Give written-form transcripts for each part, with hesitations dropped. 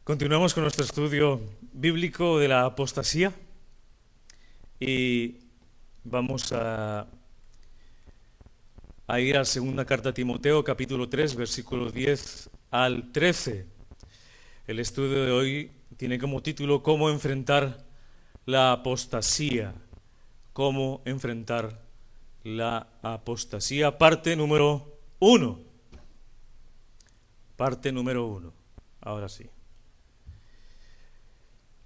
Continuamos con nuestro estudio bíblico de la apostasía y vamos a ir a segunda carta a Timoteo, capítulo 3, versículo 10 al 13. El estudio de hoy tiene como título ¿Cómo enfrentar la apostasía? ¿Cómo enfrentar la apostasía? Parte número 1. Parte número 1. Ahora sí.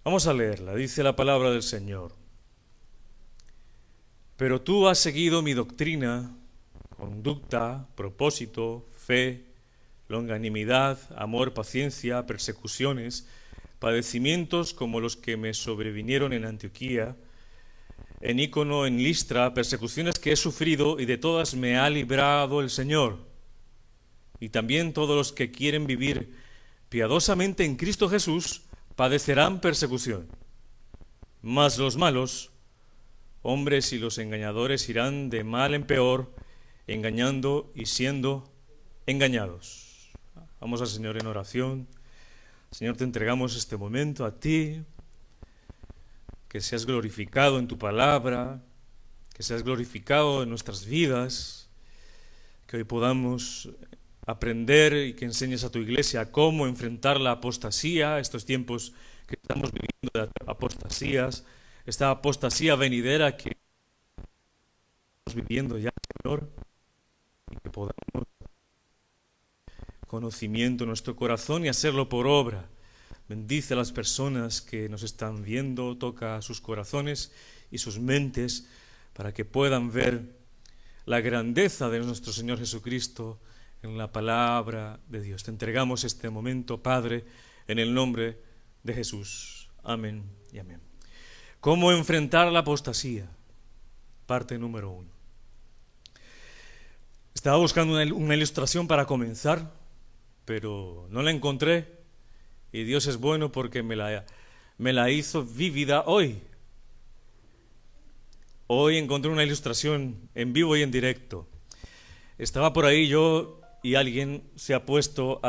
Vamos a leerla. Dice la palabra del Señor. Pero tú has seguido mi doctrina, conducta, propósito, fe, longanimidad, amor, paciencia, persecuciones, padecimientos como los que me sobrevinieron en Antioquía, en Ícono, en Listra, persecuciones que he sufrido y de todas me ha librado el Señor. Y también todos los que quieren vivir piadosamente en Cristo Jesús padecerán persecución. Mas los malos, hombres y los engañadores irán de mal en peor, engañando y siendo engañados. Vamos al Señor en oración. Señor, te entregamos este momento a ti, que seas glorificado en tu palabra, que seas glorificado en nuestras vidas, que hoy podamos aprender y que enseñes a tu iglesia cómo enfrentar la apostasía, estos tiempos que estamos viviendo de apostasías, esta apostasía venidera que estamos viviendo ya, Señor, y que podamos conocimiento en nuestro corazón y hacerlo por obra. Bendice a las personas que nos están viendo, toca sus corazones y sus mentes para que puedan ver la grandeza de nuestro Señor Jesucristo en la palabra de Dios. Te entregamos este momento, Padre, en el nombre de Jesús. Amén y amén. ¿Cómo enfrentar la apostasía? Parte número 1. Estaba buscando una ilustración para comenzar, pero no la encontré. Y Dios es bueno porque me la hizo vívida hoy. Hoy encontré una ilustración en vivo y en directo. Estaba por ahí yo y alguien se ha puesto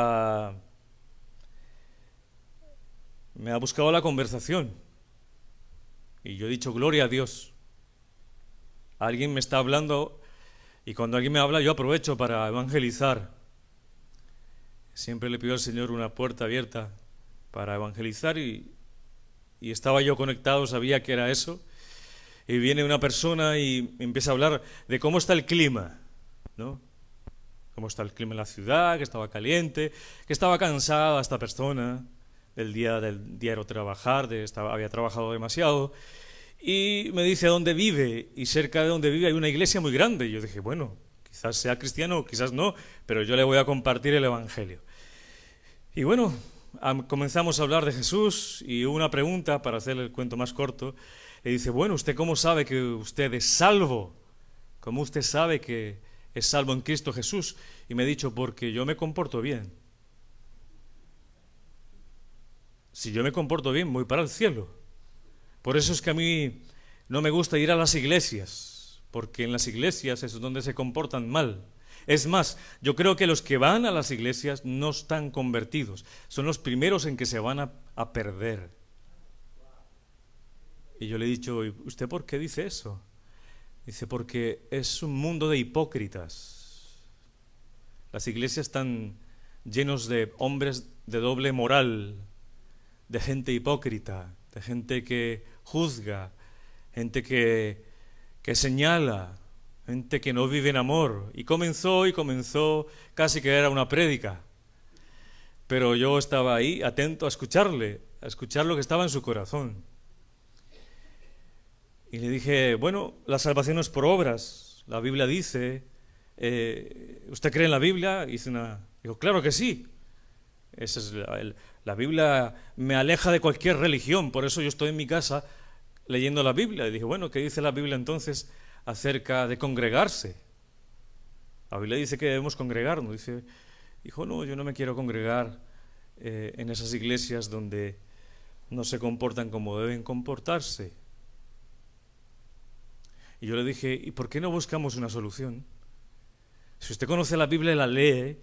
me ha buscado la conversación. Y yo he dicho, gloria a Dios. Alguien me está hablando y cuando alguien me habla yo aprovecho para evangelizar. Siempre le pido al Señor una puerta abierta para evangelizar y estaba yo conectado, sabía que era eso. Y viene una persona y empieza a hablar de cómo está el clima, ¿no? Cómo está el clima en la ciudad, que estaba caliente, que estaba cansada esta persona del diario trabajar, había trabajado demasiado. Y me dice dónde vive, y cerca de donde vive hay una iglesia muy grande. Y yo dije, bueno, quizás sea cristiano, quizás no, pero yo le voy a compartir el evangelio. Y bueno, comenzamos a hablar de Jesús y hubo una pregunta, para hacer el cuento más corto. Le dice, bueno, ¿usted cómo sabe que usted es salvo? ¿Cómo usted sabe que es salvo en Cristo Jesús? Y me ha dicho, porque yo me comporto bien. Si yo me comporto bien, voy para el cielo. Por eso es que a mí no me gusta ir a las iglesias, porque en las iglesias es donde se comportan mal. Es más, yo creo que los que van a las iglesias no están convertidos, son los primeros en que se van a perder. Y yo le he dicho, ¿usted por qué dice eso? Dice, porque es un mundo de hipócritas. Las iglesias están llenos de hombres de doble moral, de gente hipócrita, de gente que juzga, gente que señala, gente que no vive en amor. Y comenzó, casi que era una prédica. Pero yo estaba ahí atento a escucharle, a escuchar lo que estaba en su corazón. Y le dije, bueno, la salvación no es por obras. La Biblia dice, ¿usted cree en la Biblia? Dijo, claro que sí. Esa es la Biblia me aleja de cualquier religión, por eso yo estoy en mi casa leyendo la Biblia. Y dije, bueno, ¿qué dice la Biblia entonces acerca de congregarse? La Biblia dice que debemos congregarnos. Dijo, no, yo no me quiero congregar en esas iglesias donde no se comportan como deben comportarse. Y yo le dije, ¿y por qué no buscamos una solución? Si usted conoce la Biblia y la lee,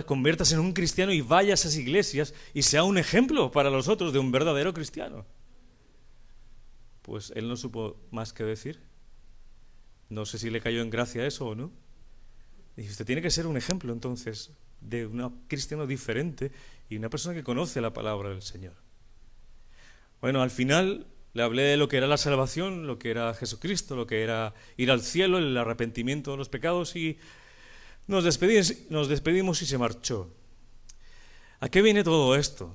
conviertas en un cristiano y vaya a esas iglesias y sea un ejemplo para los otros de un verdadero cristiano. Pues él no supo más que decir. No sé si le cayó en gracia eso o no. Y usted tiene que ser un ejemplo entonces de un cristiano diferente y una persona que conoce la palabra del Señor. Bueno, al final le hablé de lo que era la salvación, lo que era Jesucristo, lo que era ir al cielo, el arrepentimiento de los pecados, y nos despedimos y se marchó. ¿A qué viene todo esto?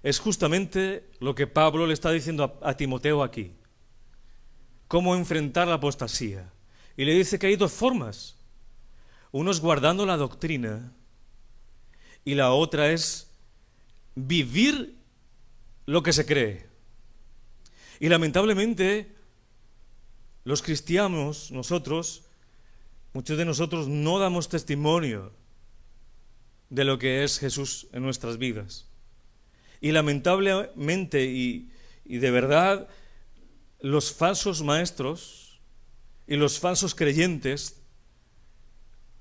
Es justamente lo que Pablo le está diciendo a Timoteo aquí. Cómo enfrentar la apostasía. Y le dice que hay dos formas. Uno es guardando la doctrina y la otra es vivir lo que se cree. Y lamentablemente los cristianos, muchos de nosotros no damos testimonio de lo que es Jesús en nuestras vidas. Y lamentablemente y de verdad, los falsos maestros y los falsos creyentes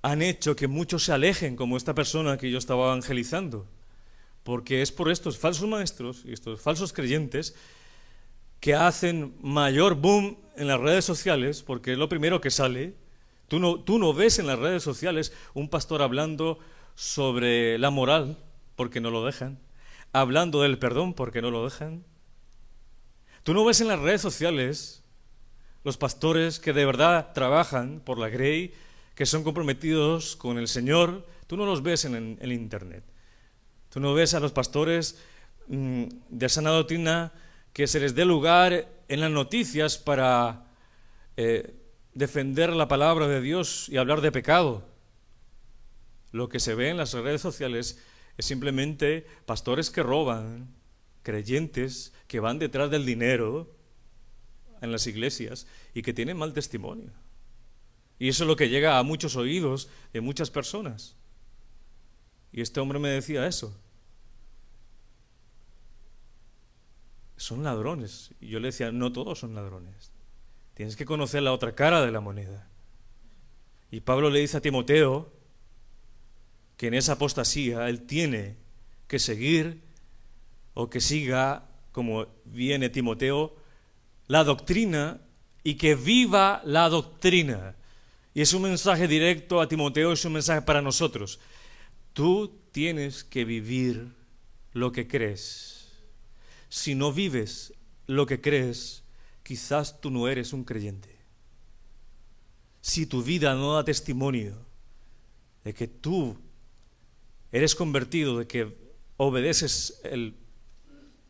han hecho que muchos se alejen, como esta persona que yo estaba evangelizando, porque es por estos falsos maestros y estos falsos creyentes que hacen mayor boom en las redes sociales, porque es lo primero que sale. Tú no ves en las redes sociales un pastor hablando sobre la moral, porque no lo dejan, hablando del perdón, porque no lo dejan. Tú no ves en las redes sociales los pastores que de verdad trabajan por la grey, que son comprometidos con el Señor. Tú no los ves en el internet. Tú no ves a los pastores de sana doctrina que se les dé lugar en las noticias para defender la palabra de Dios y hablar de pecado. Lo que se ve en las redes sociales es simplemente pastores que roban, creyentes que van detrás del dinero en las iglesias y que tienen mal testimonio. Y eso es lo que llega a muchos oídos de muchas personas. Y este hombre me decía eso. Son ladrones. Y yo le decía, no todos son ladrones. Tienes que conocer la otra cara de la moneda. Y Pablo le dice a Timoteo que en esa apostasía él tiene que seguir o que siga, como viene Timoteo, la doctrina y que viva la doctrina. Y es un mensaje directo a Timoteo, es un mensaje para nosotros. Tú tienes que vivir lo que crees. Si no vives lo que crees, quizás tú no eres un creyente. Si tu vida no da testimonio de que tú eres convertido, de que obedeces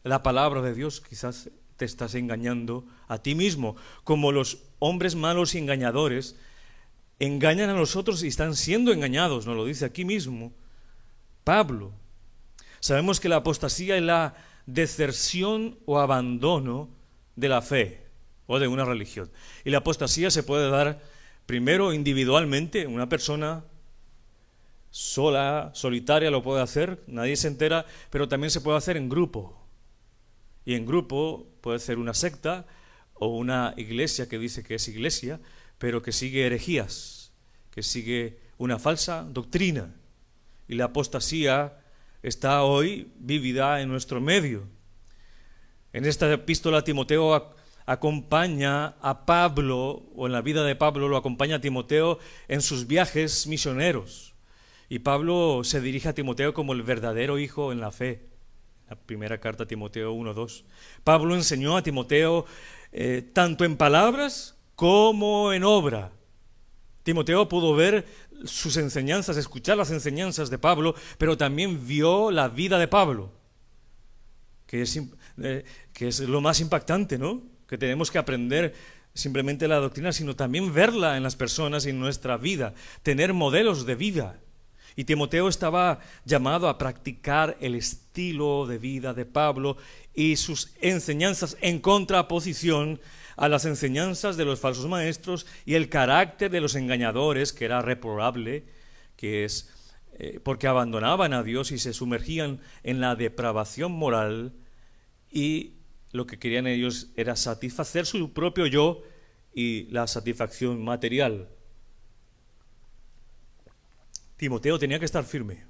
la palabra de Dios, quizás te estás engañando a ti mismo, como los hombres malos y engañadores engañan a los otros y están siendo engañados, nos lo dice aquí mismo Pablo. Sabemos que la apostasía es la deserción o abandono de la fe o de una religión. Y la apostasía se puede dar primero individualmente, una persona sola, solitaria lo puede hacer, nadie se entera, pero también se puede hacer en grupo. Y en grupo puede ser una secta o una iglesia que dice que es iglesia, pero que sigue herejías, que sigue una falsa doctrina. Y la apostasía está hoy vivida en nuestro medio. En esta epístola a Timoteo acompaña a Pablo, o en la vida de Pablo lo acompaña a Timoteo en sus viajes misioneros. Y Pablo se dirige a Timoteo como el verdadero hijo en la fe. La primera carta a Timoteo 1:2. Pablo enseñó a Timoteo tanto en palabras como en obra. Timoteo pudo ver sus enseñanzas, escuchar las enseñanzas de Pablo, pero también vio la vida de Pablo, que es lo más impactante, ¿no? Que tenemos que aprender simplemente la doctrina, sino también verla en las personas y en nuestra vida, tener modelos de vida. Y Timoteo estaba llamado a practicar el estilo de vida de Pablo y sus enseñanzas en contraposición a las enseñanzas de los falsos maestros y el carácter de los engañadores, que era reprobable, que es porque abandonaban a Dios y se sumergían en la depravación moral, y lo que querían ellos era satisfacer su propio yo y la satisfacción material. Timoteo tenía que estar firme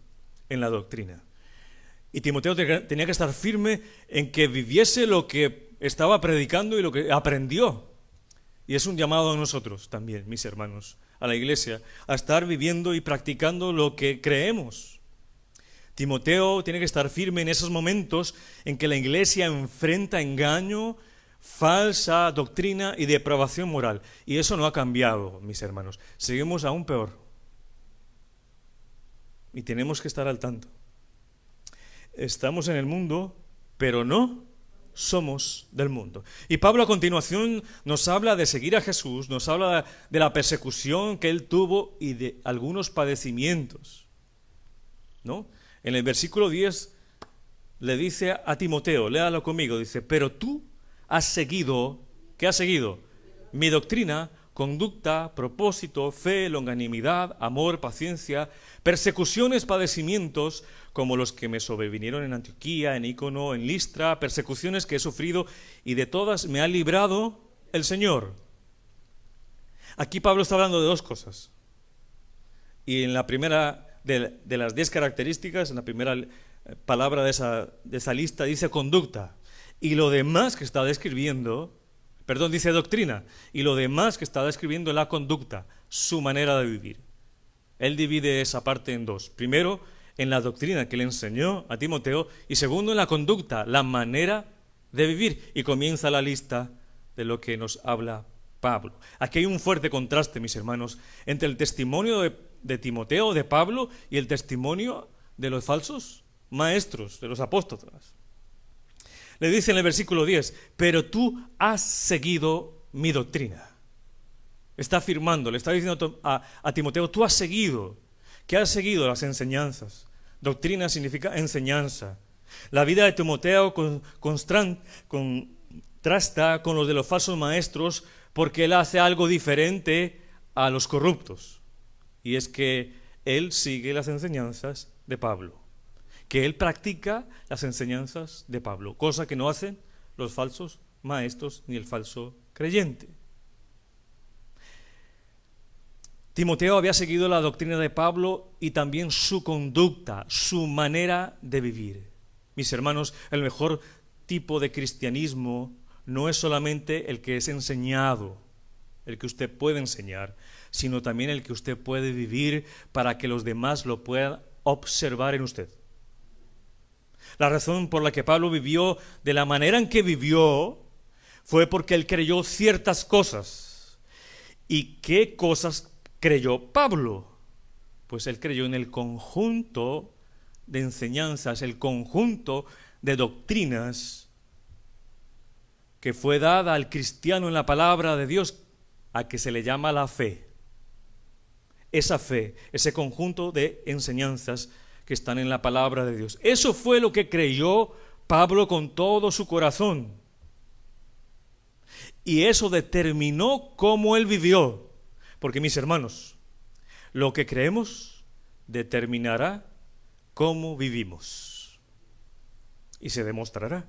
en la doctrina. Y Timoteo tenía que estar firme en que viviese lo que estaba predicando y lo que aprendió. Y es un llamado a nosotros también, mis hermanos, a la iglesia, a estar viviendo y practicando lo que creemos. Timoteo tiene que estar firme en esos momentos en que la iglesia enfrenta engaño, falsa doctrina y depravación moral. Y eso no ha cambiado, mis hermanos. Seguimos aún peor. Y tenemos que estar al tanto. Estamos en el mundo, pero no somos del mundo. Y Pablo a continuación nos habla de seguir a Jesús, nos habla de la persecución que él tuvo y de algunos padecimientos, ¿no? En el versículo 10 le dice a Timoteo, léalo conmigo, dice, pero tú has seguido, ¿qué has seguido? Mi doctrina, conducta, propósito, fe, longanimidad, amor, paciencia, persecuciones, padecimientos, como los que me sobrevinieron en Antioquía, en Ícono, en Listra, persecuciones que he sufrido y de todas me ha librado el Señor. Aquí Pablo está hablando de dos cosas. Y en la primera de las 10 características, en la primera palabra de esa lista dice conducta. Y lo demás que está describiendo, dice doctrina. Y lo demás que está describiendo es la conducta, su manera de vivir. Él divide esa parte en dos. Primero, en la doctrina que le enseñó a Timoteo, y segundo, en la conducta, la manera de vivir. Y comienza la lista de lo que nos habla Pablo. Aquí hay un fuerte contraste, mis hermanos, entre el testimonio de Timoteo, de Pablo, y el testimonio de los falsos maestros, de los apóstoles. Le dice en el versículo 10, pero tú has seguido mi doctrina. Está afirmando, le está diciendo a Timoteo, tú has seguido. ¿Qué has seguido? Las enseñanzas. Doctrina significa enseñanza. La vida de Timoteo contrasta con los de los falsos maestros porque él hace algo diferente a los corruptos. Y es que él sigue las enseñanzas de Pablo. Que él practica las enseñanzas de Pablo, cosa que no hacen los falsos maestros ni el falso creyente. Timoteo había seguido la doctrina de Pablo y también su conducta, su manera de vivir. Mis hermanos, el mejor tipo de cristianismo no es solamente el que es enseñado, el que usted puede enseñar, sino también el que usted puede vivir para que los demás lo puedan observar en usted. La razón por la que Pablo vivió de la manera en que vivió fue porque él creyó ciertas cosas. ¿Y qué cosas creyó Pablo? Pues él creyó en el conjunto de enseñanzas, el conjunto de doctrinas que fue dada al cristiano en la palabra de Dios, a que se le llama la fe. Esa fe, ese conjunto de enseñanzas que están en la palabra de Dios. Eso fue lo que creyó Pablo con todo su corazón. Y eso determinó cómo él vivió. Porque, mis hermanos, lo que creemos determinará cómo vivimos. Y se demostrará.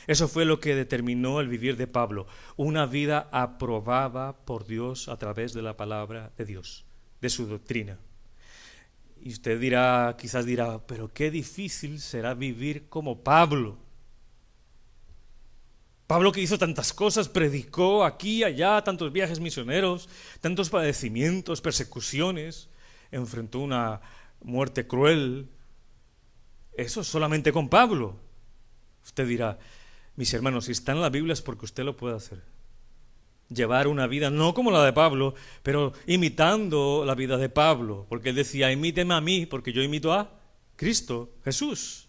Eso fue lo que determinó el vivir de Pablo. Una vida aprobada por Dios a través de la palabra de Dios, de su doctrina. Y usted quizás dirá, pero qué difícil será vivir como Pablo. Pablo, que hizo tantas cosas, predicó aquí y allá, tantos viajes misioneros, tantos padecimientos, persecuciones, enfrentó una muerte cruel. Eso solamente con Pablo. Usted dirá, mis hermanos, si está en la Biblia es porque usted lo puede hacer. Llevar una vida, no como la de Pablo, pero imitando la vida de Pablo, porque él decía, imíteme a mí, porque yo imito a Cristo, Jesús.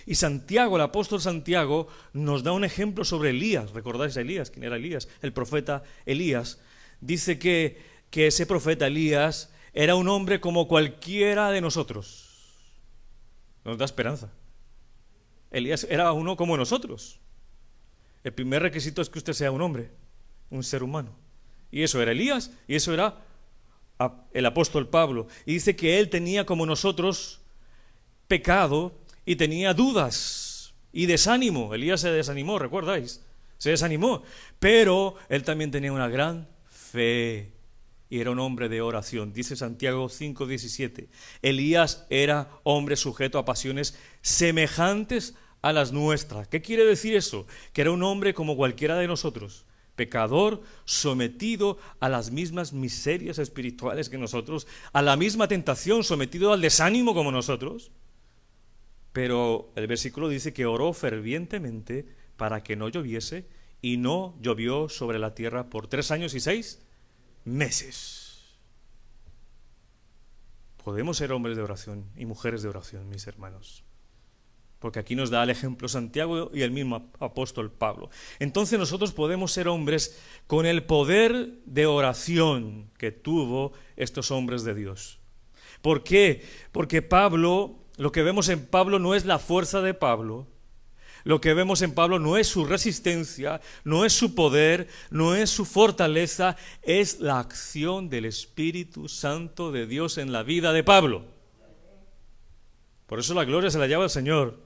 Y Santiago, el apóstol Santiago, nos da un ejemplo sobre Elías. ¿Recordáis a Elías? ¿Quién era Elías? El profeta Elías. Dice que ese profeta Elías era un hombre como cualquiera de nosotros. Nos da esperanza. Elías era uno como nosotros. El primer requisito es que usted sea un hombre, un ser humano. Y eso era Elías, y eso era el apóstol Pablo. Y dice que él tenía como nosotros pecado y tenía dudas y desánimo. Elías se desanimó, ¿recordáis? Se desanimó, pero él también tenía una gran fe y era un hombre de oración. Dice Santiago 5:17, Elías era hombre sujeto a pasiones semejantes a las nuestras. ¿Qué quiere decir eso? Que era un hombre como cualquiera de nosotros, pecador, sometido a las mismas miserias espirituales que nosotros, a la misma tentación, sometido al desánimo como nosotros. Pero el versículo dice que oró fervientemente para que no lloviese, y no llovió sobre la tierra por 3 años y 6 meses. Podemos ser hombres de oración y mujeres de oración, mis hermanos, porque aquí nos da el ejemplo Santiago y el mismo apóstol Pablo. Entonces nosotros podemos ser hombres con el poder de oración que tuvo estos hombres de Dios. ¿Por qué? Porque Pablo, lo que vemos en Pablo no es la fuerza de Pablo. Lo que vemos en Pablo no es su resistencia, no es su poder, no es su fortaleza, es la acción del Espíritu Santo de Dios en la vida de Pablo. Por eso la gloria se la lleva al Señor.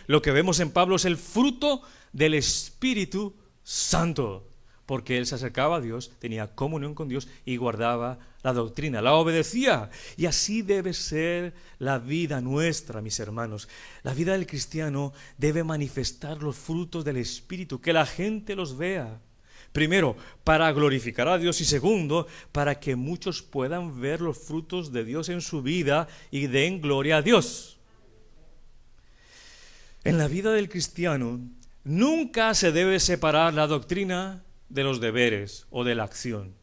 Lo que vemos en Pablo es el fruto del Espíritu Santo, porque él se acercaba a Dios, tenía comunión con Dios y guardaba la doctrina, la obedecía. Y así debe ser la vida nuestra, mis hermanos. La vida del cristiano debe manifestar los frutos del Espíritu, que la gente los vea. Primero, para glorificar a Dios, y segundo, para que muchos puedan ver los frutos de Dios en su vida y den gloria a Dios. En la vida del cristiano nunca se debe separar la doctrina de los deberes o de la acción.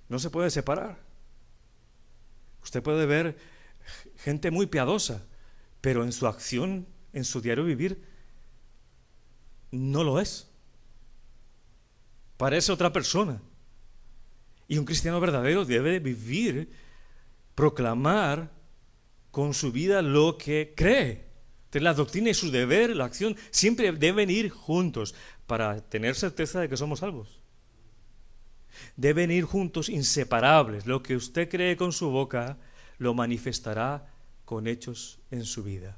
No se puede separar. Usted puede ver gente muy piadosa, pero en su acción, en su diario vivir, no lo es. Parece otra persona. Y un cristiano verdadero debe vivir, proclamar con su vida lo que cree. Entonces, la doctrina y su deber, la acción, siempre deben ir juntos para tener certeza de que somos salvos. Deben ir juntos, inseparables. Lo que usted cree con su boca lo manifestará con hechos en su vida.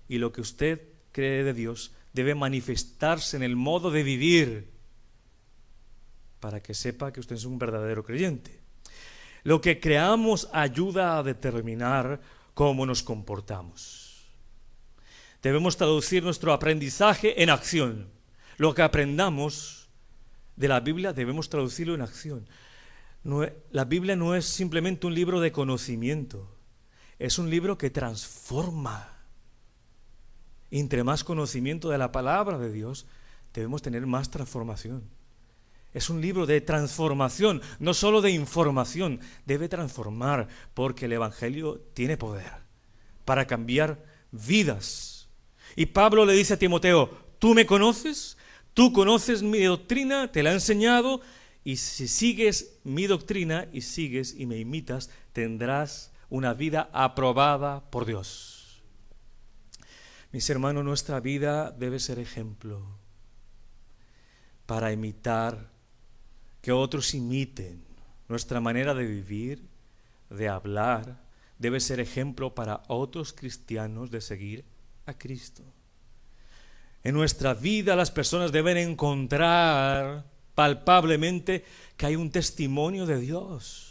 Y lo que usted cree de Dios debe manifestarse en el modo de vivir para que sepa que usted es un verdadero creyente. Lo que creamos ayuda a determinar cómo nos comportamos. Debemos traducir nuestro aprendizaje en acción. Lo que aprendamos de la Biblia debemos traducirlo en acción. La Biblia no es simplemente un libro de conocimiento, es un libro que transforma. Entre más conocimiento de la palabra de Dios, debemos tener más transformación. Es un libro de transformación, no solo de información, debe transformar, porque el Evangelio tiene poder para cambiar vidas. Y Pablo le dice a Timoteo, ¿tú me conoces? Tú conoces mi doctrina, te la he enseñado, y si sigues mi doctrina y sigues y me imitas, tendrás una vida aprobada por Dios. Mis hermanos, nuestra vida debe ser ejemplo para imitar, que otros imiten. Nuestra manera de vivir, de hablar, debe ser ejemplo para otros cristianos de seguir a Cristo. En nuestra vida las personas deben encontrar palpablemente que hay un testimonio de Dios,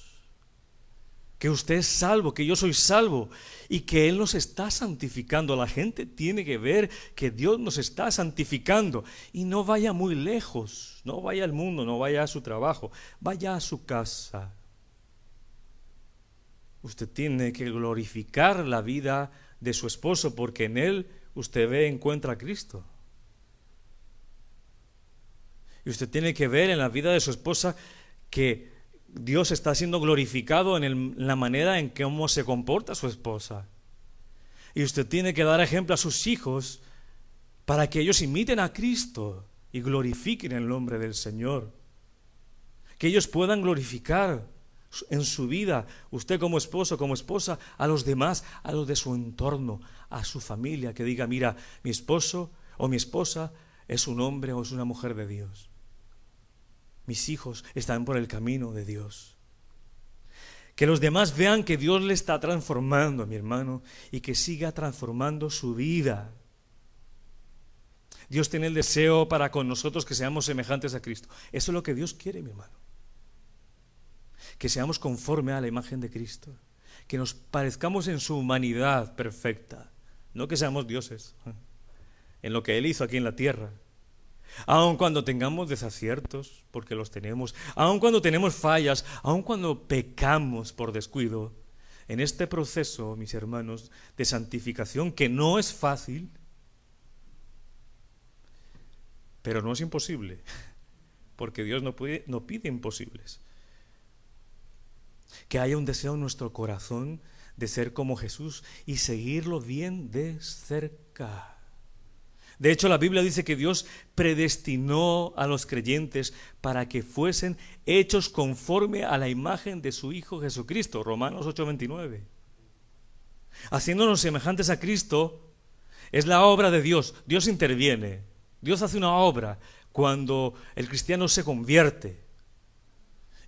que usted es salvo, que yo soy salvo y que Él nos está santificando. La gente tiene que ver que Dios nos está santificando, y no vaya muy lejos, no vaya al mundo, no vaya a su trabajo, vaya a su casa. Usted tiene que glorificar la vida de su esposo, porque en él usted encuentra a Cristo. Y usted tiene que ver en la vida de su esposa que Dios está siendo glorificado en la manera en cómo se comporta su esposa. Y usted tiene que dar ejemplo a sus hijos para que ellos imiten a Cristo y glorifiquen el nombre del Señor. Que ellos puedan glorificar en su vida, usted como esposo, como esposa, a los demás, a los de su entorno, a su familia, que diga, mira, mi esposo o mi esposa es un hombre o es una mujer de Dios. Mis hijos están por el camino de Dios. Que los demás vean que Dios le está transformando, mi hermano, y que siga transformando su vida. Dios tiene el deseo para con nosotros que seamos semejantes a Cristo. Eso es lo que Dios quiere, mi hermano. que seamos conforme a la imagen de Cristo, que nos parezcamos en su humanidad perfecta, no que seamos dioses, en lo que Él hizo aquí en la tierra. Aun cuando tengamos desaciertos, porque los tenemos, aun cuando tenemos fallas, aun cuando pecamos por descuido, en este proceso, mis hermanos, de santificación, que no es fácil, pero no es imposible, porque Dios no pide imposibles. Que haya un deseo en nuestro corazón de ser como Jesús y seguirlo bien de cerca. De hecho, la Biblia dice que Dios predestinó a los creyentes para que fuesen hechos conforme a la imagen de su Hijo Jesucristo, Romanos 8:29. Haciéndonos semejantes a Cristo es la obra de Dios. Dios interviene. Dios hace una obra cuando el cristiano se convierte.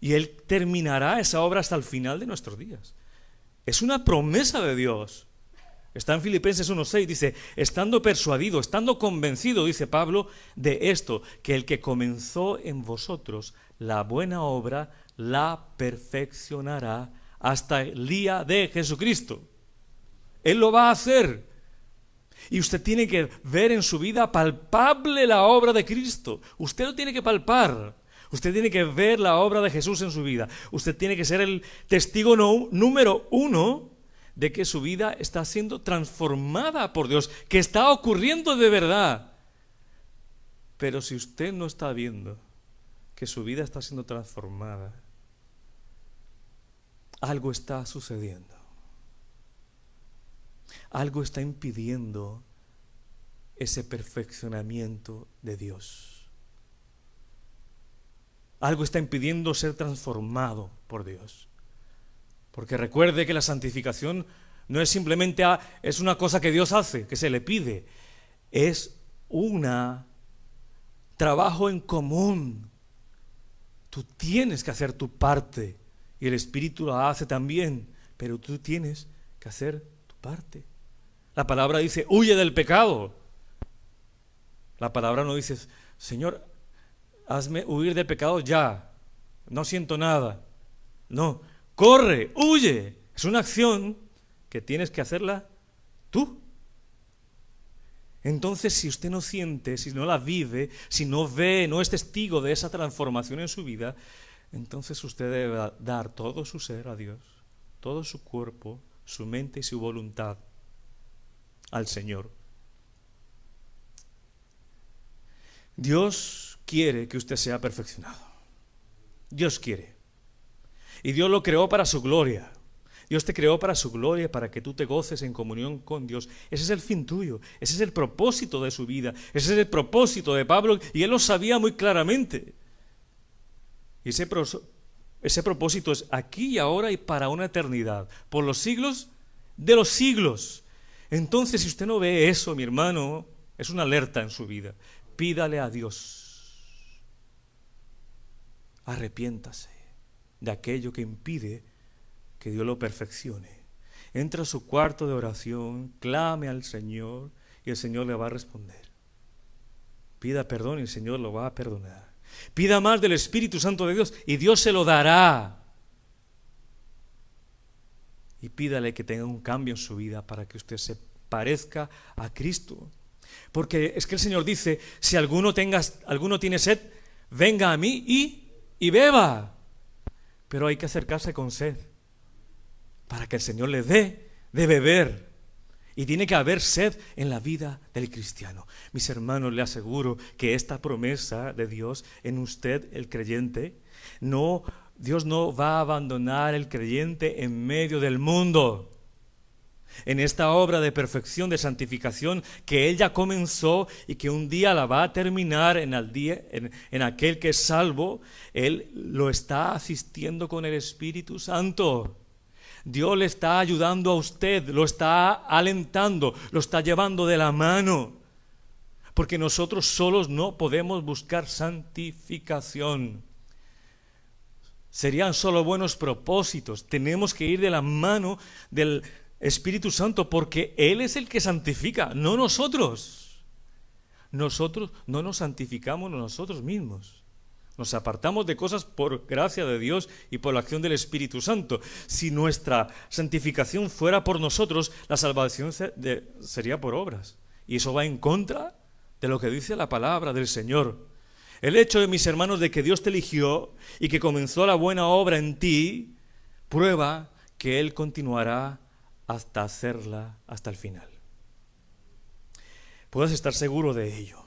Y Él terminará esa obra hasta el final de nuestros días. Es una promesa de Dios. Está en Filipenses 1:6, dice, estando persuadido, estando convencido, dice Pablo, de esto, que el que comenzó en vosotros la buena obra, la perfeccionará hasta el día de Jesucristo. Él lo va a hacer. Y usted tiene que ver en su vida palpable la obra de Cristo. Usted lo tiene que palpar. Usted tiene que ver la obra de Jesús en su vida. Usted tiene que ser el testigo número uno de que su vida está siendo transformada por Dios, que está ocurriendo de verdad. Pero si usted no está viendo que su vida está siendo transformada, algo está sucediendo. Algo está impidiendo ese perfeccionamiento de Dios. Algo está impidiendo ser transformado por Dios. Porque recuerde que la santificación no es simplemente es una cosa que Dios hace, que se le pide. Es un trabajo en común. Tú tienes que hacer tu parte y el Espíritu la hace también, pero tú tienes que hacer tu parte. La palabra dice, huye del pecado. La palabra no dice, Señor, hazme huir del pecado ya, no siento nada. No, corre, huye. Es una acción que tienes que hacerla tú. Entonces, si usted no siente, si no la vive, si no ve, no es testigo de esa transformación en su vida, entonces usted debe dar todo su ser a Dios, todo su cuerpo, su mente y su voluntad al Señor. Dios quiere que usted sea perfeccionado. Dios quiere. Y Dios lo creó para su gloria. Dios te creó para su gloria, para que tú te goces en comunión con Dios. Ese es el fin tuyo. Ese es el propósito de su vida. Ese es el propósito de Pablo. Y él lo sabía muy claramente. Y ese propósito es aquí y ahora y para una eternidad. Por los siglos de los siglos. Entonces, si usted no ve eso, mi hermano, es una alerta en su vida. Pídale a Dios. Arrepiéntase de aquello que impide que Dios lo perfeccione. Entra a su cuarto de oración, clame al Señor y el Señor le va a responder. Pida perdón y el Señor lo va a perdonar. Pida más del Espíritu Santo de Dios y Dios se lo dará. Y pídale que tenga un cambio en su vida para que usted se parezca a Cristo. Porque es que el Señor dice, si alguno tiene sed, venga a mí y beba. Pero hay que acercarse con sed para que el Señor le dé de beber. Y tiene que haber sed en la vida del cristiano. Mis hermanos, le aseguro que esta promesa de Dios en usted, el creyente, Dios no va a abandonar el creyente en medio del mundo. En esta obra de perfección, de santificación que Él ya comenzó y que un día la va a terminar en aquel que es salvo, Él lo está asistiendo con el Espíritu Santo. Dios le está ayudando a usted, lo está alentando, lo está llevando de la mano. Porque nosotros solos no podemos buscar santificación. Serían solo buenos propósitos. Tenemos que ir de la mano del Espíritu Santo porque Él es el que santifica, no nosotros. Nosotros no nos santificamos nosotros mismos. Nos apartamos de cosas por gracia de Dios y por la acción del Espíritu Santo. Si nuestra santificación fuera por nosotros, la salvación sería por obras. Y eso va en contra de lo que dice la palabra del Señor. El hecho, mis hermanos, de que Dios te eligió y que comenzó la buena obra en ti, prueba que Él continuará hasta hacerla hasta el final. Puedes estar seguro de ello,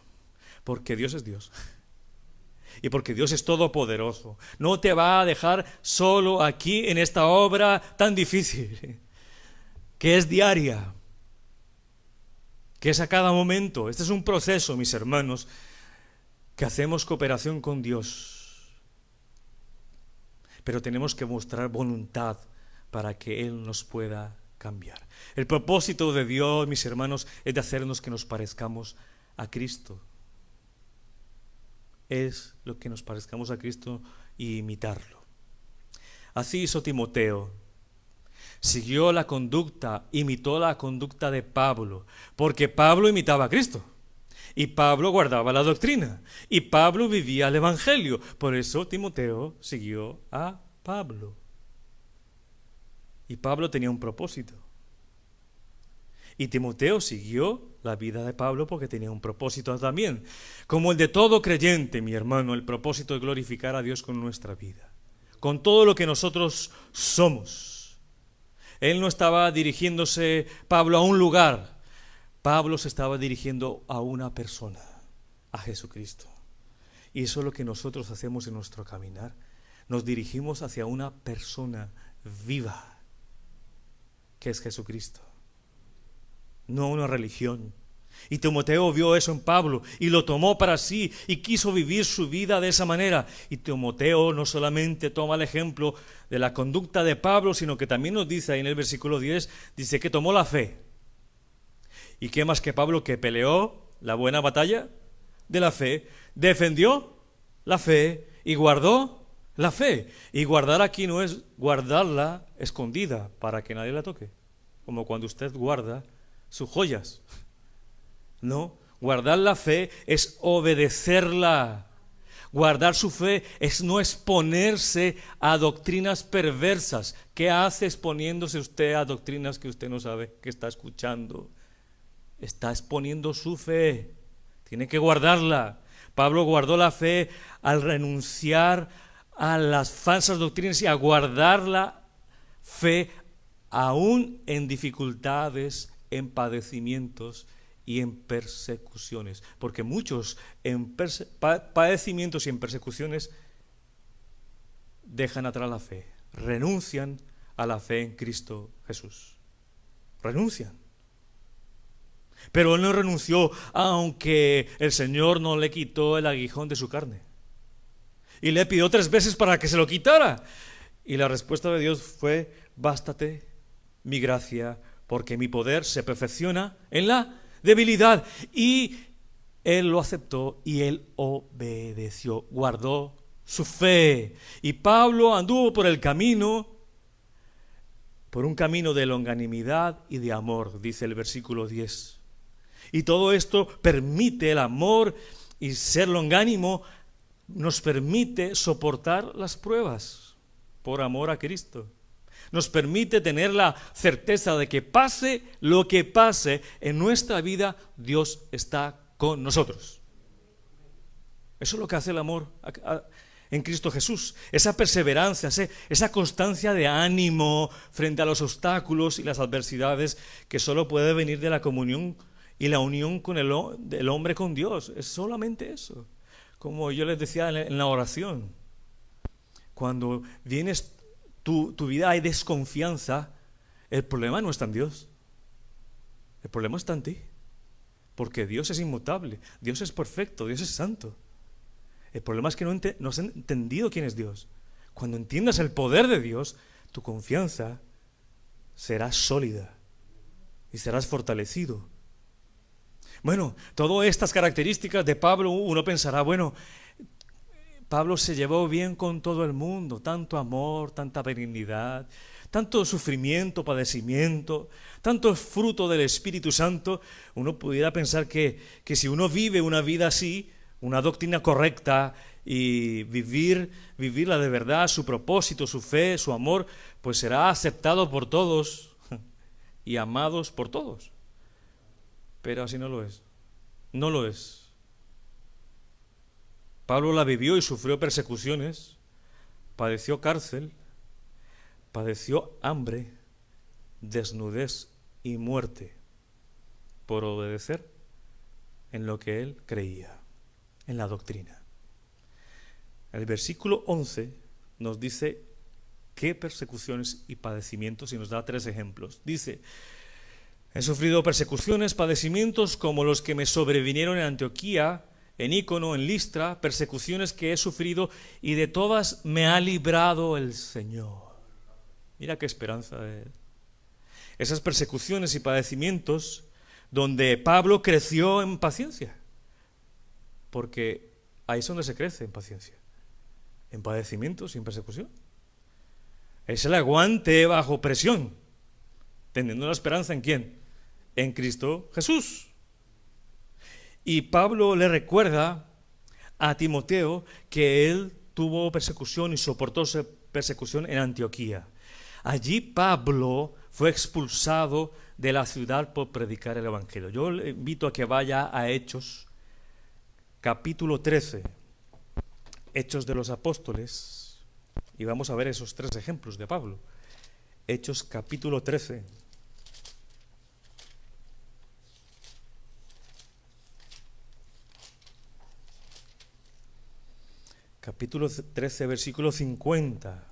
porque Dios es Dios. Y porque Dios es todopoderoso. No te va a dejar solo aquí en esta obra tan difícil, que es diaria, que es a cada momento. Este es un proceso, mis hermanos, que hacemos cooperación con Dios. Pero tenemos que mostrar voluntad para que Él nos pueda cambiar. El propósito de Dios, mis hermanos, es de hacernos que nos parezcamos a Cristo. Es lo que nos parezcamos a Cristo y imitarlo. Así hizo Timoteo. Siguió la conducta, imitó la conducta de Pablo, porque Pablo imitaba a Cristo. Y Pablo guardaba la doctrina. Y Pablo vivía el Evangelio. Por eso Timoteo siguió a Pablo. Y Pablo tenía un propósito. Y Timoteo siguió la vida de Pablo porque tenía un propósito también. Como el de todo creyente, mi hermano, el propósito de glorificar a Dios con nuestra vida. Con todo lo que nosotros somos. Él no estaba dirigiéndose, Pablo, a un lugar. Pablo se estaba dirigiendo a una persona, a Jesucristo. Y eso es lo que nosotros hacemos en nuestro caminar. Nos dirigimos hacia una persona viva, que es Jesucristo. No una religión. Y Timoteo vio eso en Pablo y lo tomó para sí y quiso vivir su vida de esa manera. Y Timoteo no solamente toma el ejemplo de la conducta de Pablo, sino que también nos dice ahí en el versículo 10, dice que tomó la fe. ¿Y qué más que Pablo, que peleó la buena batalla de la fe, defendió la fe y guardó la fe? Y guardar aquí no es guardarla escondida para que nadie la toque, como cuando usted guarda sus joyas. No, guardar la fe es obedecerla. Guardar su fe es no exponerse a doctrinas perversas. ¿Qué hace exponiéndose usted a doctrinas que usted no sabe que está escuchando? Está exponiendo su fe. Tiene que guardarla. Pablo guardó la fe al renunciar a las falsas doctrinas y a guardar la fe aún en dificultades, en padecimientos y en persecuciones, porque muchos en padecimientos y en persecuciones dejan atrás la fe, renuncian a la fe en Cristo Jesús, renuncian. Pero él no renunció aunque el Señor no le quitó el aguijón de su carne, y le pidió 3 veces para que se lo quitara, y la respuesta de Dios fue: bástate mi gracia, porque mi poder se perfecciona en la debilidad. Y él lo aceptó y él obedeció, guardó su fe. Y Pablo anduvo por el camino, por un camino de longanimidad y de amor, dice el versículo 10. Y todo esto permite el amor, y ser longánimo nos permite soportar las pruebas por amor a Cristo. Nos permite tener la certeza de que pase lo que pase en nuestra vida, Dios está con nosotros. Eso es lo que hace el amor en Cristo Jesús. Esa perseverancia, esa constancia de ánimo frente a los obstáculos y las adversidades que solo puede venir de la comunión y la unión con del hombre con Dios. Es solamente eso. Como yo les decía en la oración, cuando vienes tu vida hay desconfianza, el problema no está en Dios, el problema está en ti, porque Dios es inmutable, Dios es perfecto, Dios es santo. El problema es que no has entendido quién es Dios. Cuando entiendas el poder de Dios, tu confianza será sólida y serás fortalecido. Bueno, todas estas características de Pablo, uno pensará, bueno, Pablo se llevó bien con todo el mundo, tanto amor, tanta benignidad, tanto sufrimiento, padecimiento, tanto fruto del Espíritu Santo. Uno pudiera pensar que si uno vive una vida así, una doctrina correcta y vivir la de verdad, su propósito, su fe, su amor, pues será aceptado por todos y amados por todos. Pero así no lo es. No lo es. Pablo la vivió y sufrió persecuciones, padeció cárcel, padeció hambre, desnudez y muerte por obedecer en lo que él creía, en la doctrina. El versículo 11 nos dice qué persecuciones y padecimientos y nos da 3 ejemplos. Dice: he sufrido persecuciones, padecimientos como los que me sobrevinieron en Antioquía, en Ícono, en Listra, persecuciones que he sufrido y de todas me ha librado el Señor. Mira qué esperanza de él. Esas persecuciones y padecimientos donde Pablo creció en paciencia, porque ahí es donde se crece en paciencia, en padecimientos y en persecución. Es el aguante bajo presión, teniendo la esperanza ¿en quién? En Cristo Jesús. Y Pablo le recuerda a Timoteo que él tuvo persecución y soportó persecución en Antioquía. Allí Pablo fue expulsado de la ciudad por predicar el Evangelio. Yo le invito a que vaya a Hechos, capítulo 13, Hechos de los Apóstoles, y vamos a ver esos 3 ejemplos de Pablo. Hechos, capítulo 13. Capítulo 13, versículo 50.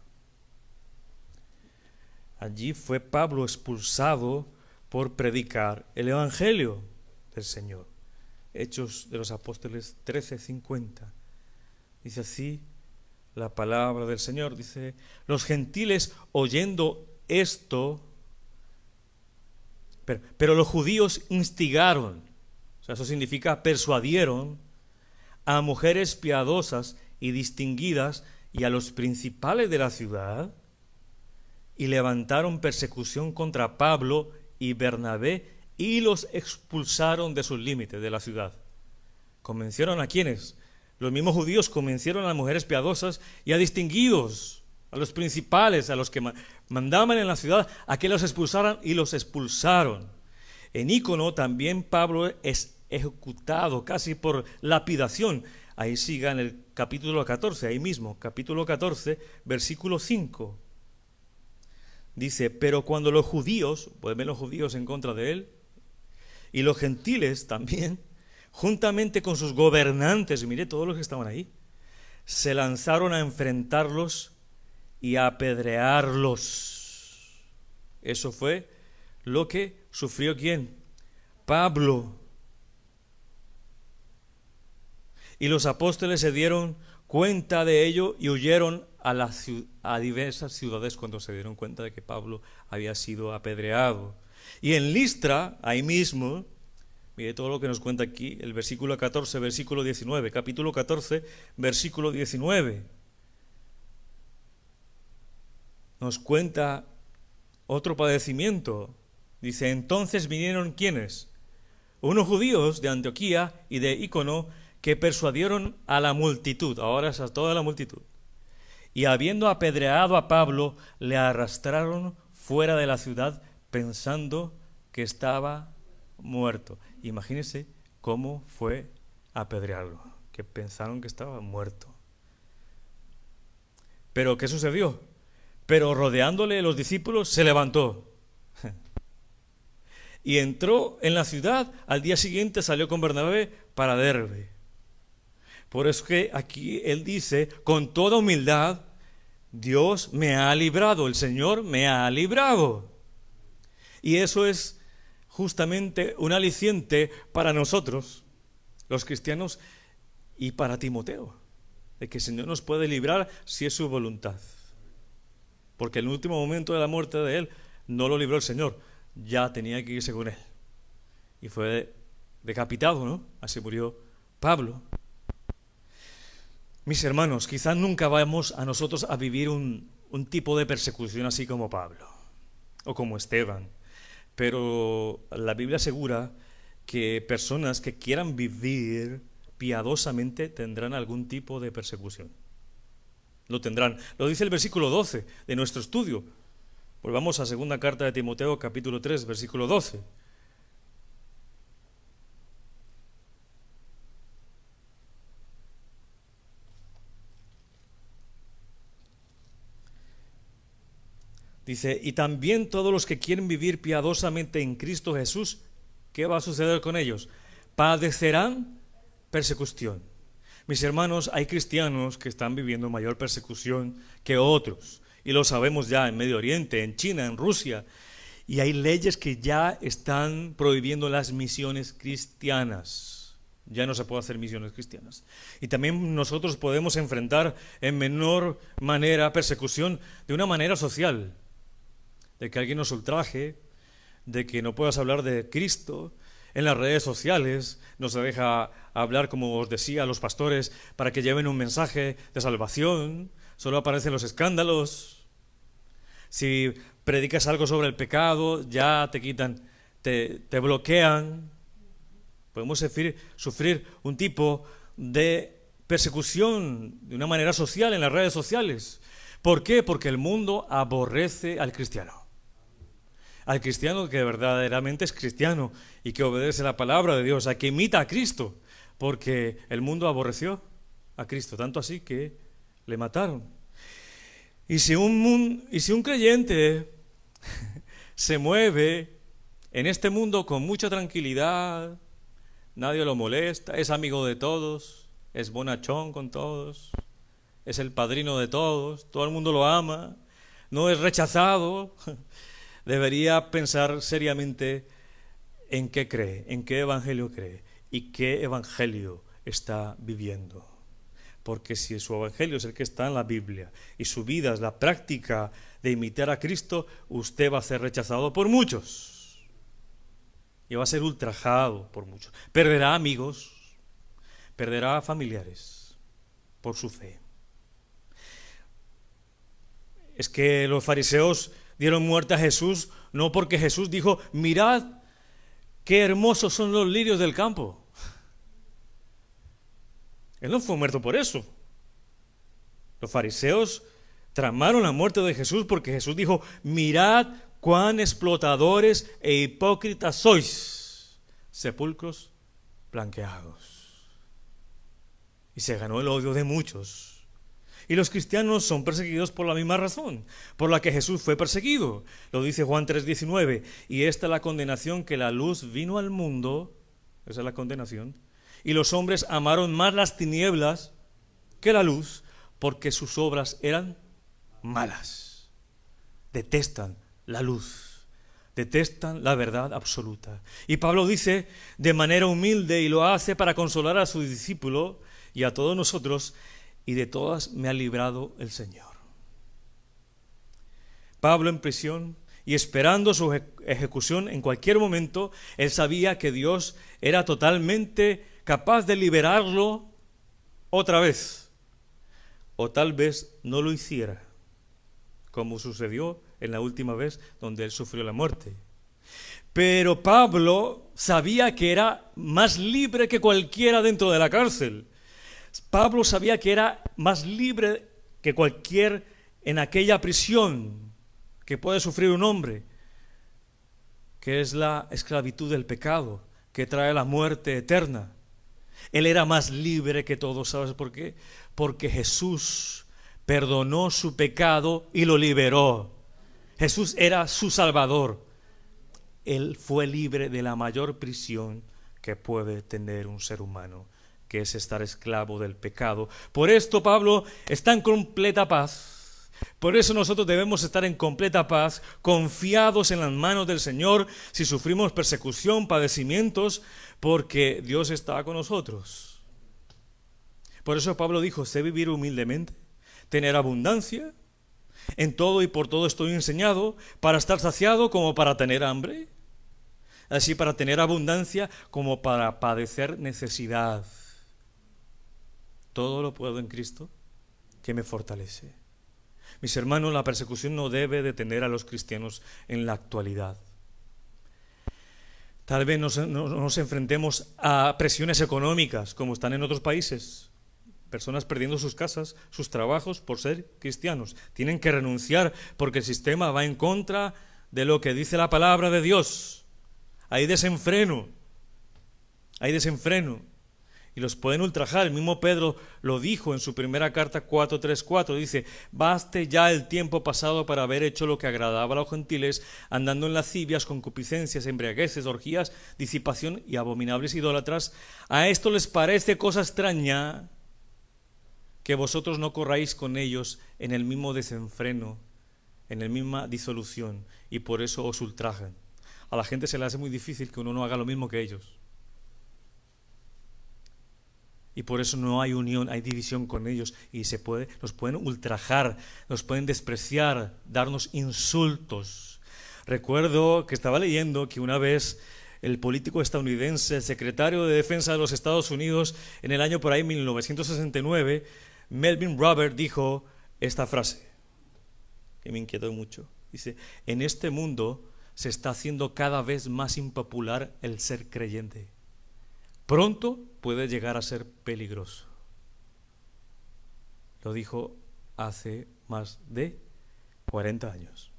Allí fue Pablo expulsado por predicar el Evangelio del Señor. Hechos de los Apóstoles 13, 50. Dice así la palabra del Señor. Dice: los gentiles oyendo esto, pero los judíos instigaron, o sea, eso significa persuadieron a mujeres piadosas y distinguidas y a los principales de la ciudad, y levantaron persecución contra Pablo y Bernabé y los expulsaron de sus límites de la ciudad. ¿Convencieron a quiénes? Los mismos judíos convencieron a mujeres piadosas y a distinguidos, a los principales, a los que mandaban en la ciudad, a que los expulsaran, y los expulsaron. En Ícono también Pablo es ejecutado casi por lapidación. Ahí siga en el capítulo 14, ahí mismo, capítulo 14, versículo 5. Dice: pero cuando los judíos, pueden ver los judíos en contra de él, y los gentiles también, juntamente con sus gobernantes, mire todos los que estaban ahí, se lanzaron a enfrentarlos y a apedrearlos. Eso fue lo que sufrió ¿quién? Pablo. Y los apóstoles se dieron cuenta de ello y huyeron a diversas ciudades cuando se dieron cuenta de que Pablo había sido apedreado. Y en Listra, ahí mismo, mire todo lo que nos cuenta aquí, el versículo 14, versículo 19, capítulo 14, versículo 19. Nos cuenta otro padecimiento. Dice: entonces vinieron ¿quiénes? Unos judíos de Antioquía y de Ícono, que persuadieron a la multitud, ahora es a toda la multitud, y habiendo apedreado a Pablo, le arrastraron fuera de la ciudad pensando que estaba muerto. Imagínense cómo fue apedrearlo, que pensaron que estaba muerto. Pero ¿qué sucedió? Pero rodeándole los discípulos, se levantó y entró en la ciudad. Al día siguiente salió con Bernabé para Derbe. Por eso que aquí él dice con toda humildad: Dios me ha librado, el Señor me ha librado. Y eso es justamente un aliciente para nosotros, los cristianos, y para Timoteo, de que el Señor nos puede librar si es su voluntad. Porque en el último momento de la muerte de él no lo libró el Señor, ya tenía que irse con él. Y fue decapitado, ¿no? Así murió Pablo. Mis hermanos, quizás nunca vamos a nosotros a vivir un tipo de persecución así como Pablo o como Esteban, pero la Biblia asegura que personas que quieran vivir piadosamente tendrán algún tipo de persecución. Lo tendrán. Lo dice el versículo 12 de nuestro estudio. Volvamos a segunda carta de Timoteo, capítulo 3, versículo 12. Dice, y también todos los que quieren vivir piadosamente en Cristo Jesús, ¿qué va a suceder con ellos? Padecerán persecución. Mis hermanos, hay cristianos que están viviendo mayor persecución que otros. Y lo sabemos ya en Medio Oriente, en China, en Rusia. Y hay leyes que ya están prohibiendo las misiones cristianas. Ya no se puede hacer misiones cristianas. Y también nosotros podemos enfrentar en menor manera persecución de una manera social. De que alguien nos ultraje, de que no puedas hablar de Cristo en las redes sociales, no se deja hablar, como os decía, a los pastores para que lleven un mensaje de salvación, solo aparecen los escándalos. Si predicas algo sobre el pecado, ya te quitan, te bloquean. Podemos sufrir un tipo de persecución de una manera social en las redes sociales. ¿Por qué? Porque el mundo aborrece al cristiano. Al cristiano que verdaderamente es cristiano y que obedece la palabra de Dios, a que imita a Cristo, porque el mundo aborreció a Cristo, tanto así que le mataron. Y si un creyente se mueve en este mundo con mucha tranquilidad, nadie lo molesta, es amigo de todos, es bonachón con todos, es el padrino de todos, todo el mundo lo ama, no es rechazado, debería pensar seriamente en qué cree, en qué evangelio cree y qué evangelio está viviendo. Porque si su evangelio es el que está en la Biblia y su vida es la práctica de imitar a Cristo, usted va a ser rechazado por muchos y va a ser ultrajado por muchos. Perderá amigos, perderá familiares por su fe. Es que los fariseos dieron muerte a Jesús no porque Jesús dijo, mirad qué hermosos son los lirios del campo. Él no fue muerto por eso. Los fariseos tramaron la muerte de Jesús porque Jesús dijo, mirad cuán explotadores e hipócritas sois, sepulcros blanqueados. Y se ganó el odio de muchos. Y los cristianos son perseguidos por la misma razón, por la que Jesús fue perseguido. Lo dice Juan 3:19, y esta es la condenación, que la luz vino al mundo, esa es la condenación, y los hombres amaron más las tinieblas que la luz, porque sus obras eran malas. Detestan la luz, detestan la verdad absoluta. Y Pablo dice de manera humilde, y lo hace para consolar a su discípulo y a todos nosotros, y de todas me ha librado el Señor. Pablo en prisión y esperando su ejecución en cualquier momento, él sabía que Dios era totalmente capaz de liberarlo otra vez, o tal vez no lo hiciera, como sucedió en la última vez donde él sufrió la muerte. Pero Pablo sabía que era más libre que cualquiera dentro de la cárcel. Pablo sabía que era más libre que cualquier en aquella prisión que puede sufrir un hombre, que es la esclavitud del pecado, que trae la muerte eterna. Él era más libre que todos. ¿Sabes por qué? Porque Jesús perdonó su pecado y lo liberó. Jesús era su Salvador. Él fue libre de la mayor prisión que puede tener un ser humano, que es estar esclavo del pecado. Por esto Pablo está en completa paz. Por eso nosotros debemos estar en completa paz, confiados en las manos del Señor, si sufrimos persecución, padecimientos, porque Dios está con nosotros. Por eso Pablo dijo, sé vivir humildemente, tener abundancia, en todo y por todo estoy enseñado, para estar saciado como para tener hambre, así para tener abundancia como para padecer necesidad. Todo lo puedo en Cristo, que me fortalece. Mis hermanos, la persecución no debe detener a los cristianos en la actualidad. Tal vez no nos enfrentemos a presiones económicas como están en otros países. Personas perdiendo sus casas, sus trabajos por ser cristianos. Tienen que renunciar porque el sistema va en contra de lo que dice la palabra de Dios. Hay desenfreno. Hay desenfreno. Y los pueden ultrajar. El mismo Pedro lo dijo en su primera carta 4:3-4. Dice: baste ya el tiempo pasado para haber hecho lo que agradaba a los gentiles, andando en lascivias, concupiscencias, embriagueces, orgías, disipación y abominables idólatras. A esto les parece cosa extraña que vosotros no corráis con ellos en el mismo desenfreno, en la misma disolución, y por eso os ultrajan. A la gente se le hace muy difícil que uno no haga lo mismo que ellos. Y por eso no hay unión, hay división con ellos, y nos pueden ultrajar, nos pueden despreciar, darnos insultos. Recuerdo que estaba leyendo que una vez el político estadounidense, el secretario de Defensa de los Estados Unidos, en el año por ahí 1969, Melvin Robert, dijo esta frase, que me inquietó mucho. Dice: en este mundo se está haciendo cada vez más impopular el ser creyente. Pronto puede llegar a ser peligroso. Lo dijo hace más de 40 años.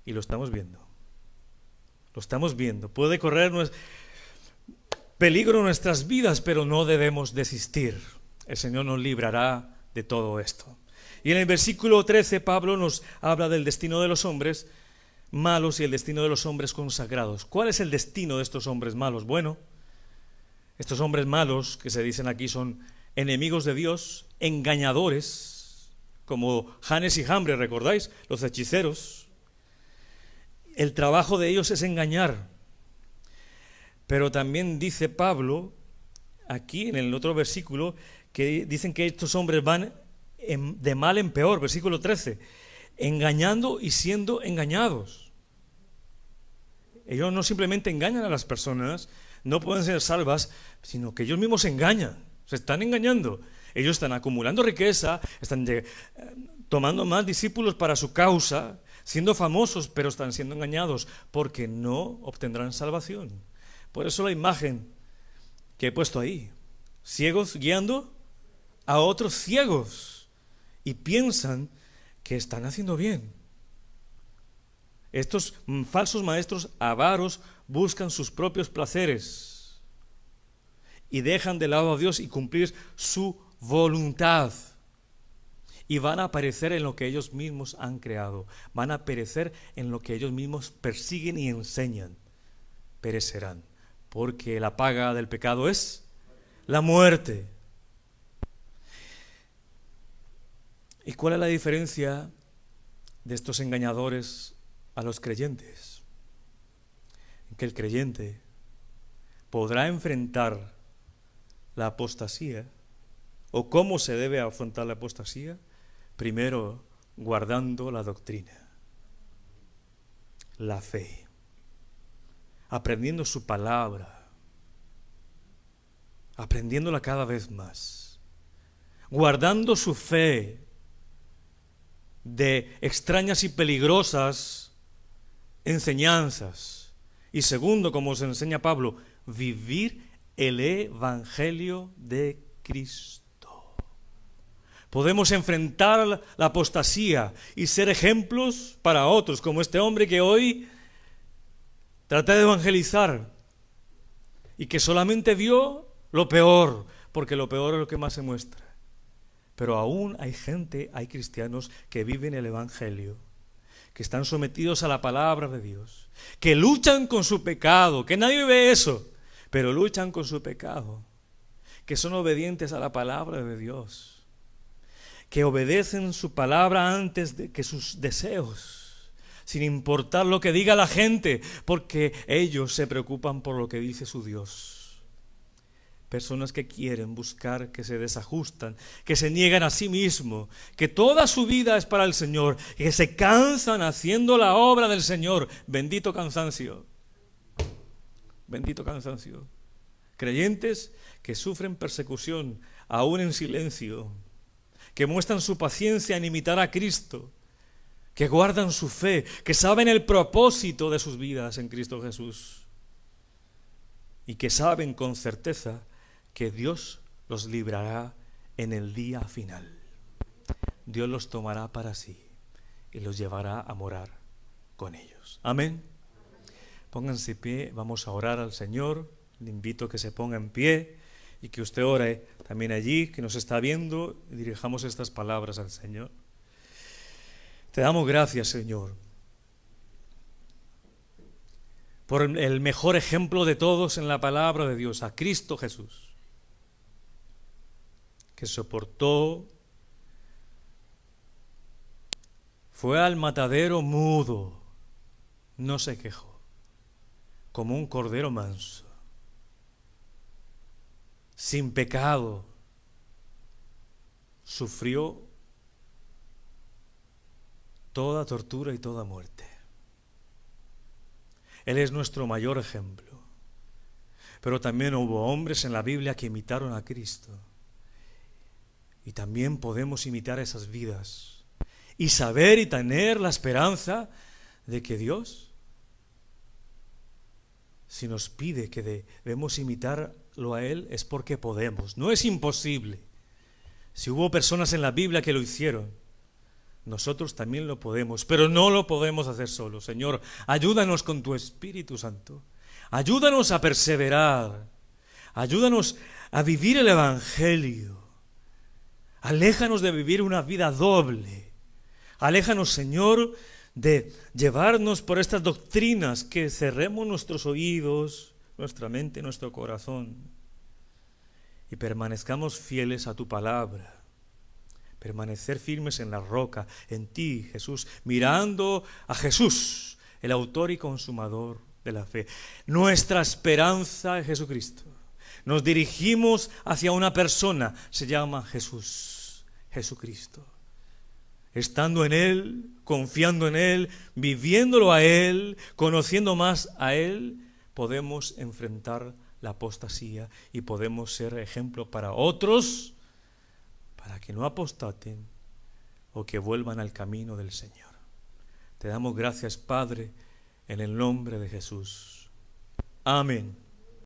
Y lo estamos viendo. Lo estamos viendo. Puede correr peligro en nuestras vidas, pero no debemos desistir. El Señor nos librará de todo esto. Y en el versículo 13 Pablo nos habla del destino de los hombres malos y el destino de los hombres consagrados. ¿Cuál es el destino de estos hombres malos? Bueno, estos hombres malos que se dicen aquí son enemigos de Dios, engañadores, como Janes y Jambres, ¿recordáis? Los hechiceros. El trabajo de ellos es engañar. Pero también dice Pablo, aquí en el otro versículo, que dicen que estos hombres van de mal en peor, versículo 13, engañando y siendo engañados. Ellos no simplemente engañan a las personas, no pueden ser salvas, sino que ellos mismos se engañan, se están engañando. Ellos están acumulando riqueza, están tomando más discípulos para su causa, siendo famosos, pero están siendo engañados porque no obtendrán salvación. Por eso la imagen que he puesto ahí, ciegos guiando a otros ciegos, y piensan que están haciendo bien. Estos falsos maestros avaros buscan sus propios placeres y dejan de lado a Dios y cumplir su voluntad. Y van a perecer en lo que ellos mismos han creado. Van a perecer en lo que ellos mismos persiguen y enseñan. Perecerán. Porque la paga del pecado es la muerte. ¿Y cuál es la diferencia de estos engañadores a los creyentes? Que el creyente podrá enfrentar la apostasía, o cómo se debe afrontar la apostasía, primero guardando la doctrina, la fe, aprendiendo su palabra, aprendiéndola cada vez más, guardando su fe de extrañas y peligrosas enseñanzas. Y segundo, como se enseña Pablo, vivir el Evangelio de Cristo. Podemos enfrentar la apostasía y ser ejemplos para otros, como este hombre que hoy trata de evangelizar y que solamente vio lo peor, porque lo peor es lo que más se muestra. Pero aún hay gente, hay cristianos que viven el Evangelio, que están sometidos a la palabra de Dios, que luchan con su pecado, que nadie ve eso, pero luchan con su pecado, que son obedientes a la palabra de Dios, que obedecen su palabra antes que sus deseos, sin importar lo que diga la gente, porque ellos se preocupan por lo que dice su Dios. Personas que quieren buscar, que se desajustan, que se niegan a sí mismos, que toda su vida es para el Señor, que se cansan haciendo la obra del Señor. Bendito cansancio. Bendito cansancio. Creyentes que sufren persecución, aún en silencio, que muestran su paciencia en imitar a Cristo, que guardan su fe, que saben el propósito de sus vidas en Cristo Jesús. y que saben con certeza que Dios los librará en el día final. Dios los tomará para sí y los llevará a morar con ellos. Amén. Pónganse de pie, vamos a orar al Señor. Le invito a que se ponga en pie y que usted ore también allí, que nos está viendo, y dirijamos estas palabras al Señor. Te damos gracias, Señor, por el mejor ejemplo de todos en la palabra de Dios, a Cristo Jesús, que soportó, fue al matadero mudo, no se quejó, como un cordero manso, sin pecado, sufrió toda tortura y toda muerte. Él es nuestro mayor ejemplo. Pero también hubo hombres en la Biblia que imitaron a Cristo. Y también podemos imitar esas vidas y saber y tener la esperanza de que Dios, si nos pide que debemos imitarlo a Él, es porque podemos. No es imposible. Si hubo personas en la Biblia que lo hicieron, nosotros también lo podemos, pero no lo podemos hacer solos. Señor, ayúdanos con tu Espíritu Santo. Ayúdanos a perseverar. Ayúdanos a vivir el Evangelio. Aléjanos de vivir una vida doble. Aléjanos, Señor, de llevarnos por estas doctrinas, que cerremos nuestros oídos, nuestra mente, nuestro corazón y permanezcamos fieles a tu palabra. Permanecer firmes en la roca, en ti, Jesús, mirando a Jesús, el autor y consumador de la fe. Nuestra esperanza es Jesucristo. Nos dirigimos hacia una persona, se llama Jesús, Jesucristo. Estando en Él, confiando en Él, viviéndolo a Él, conociendo más a Él, podemos enfrentar la apostasía y podemos ser ejemplo para otros, para que no apostaten o que vuelvan al camino del Señor. Te damos gracias, Padre, en el nombre de Jesús. Amén.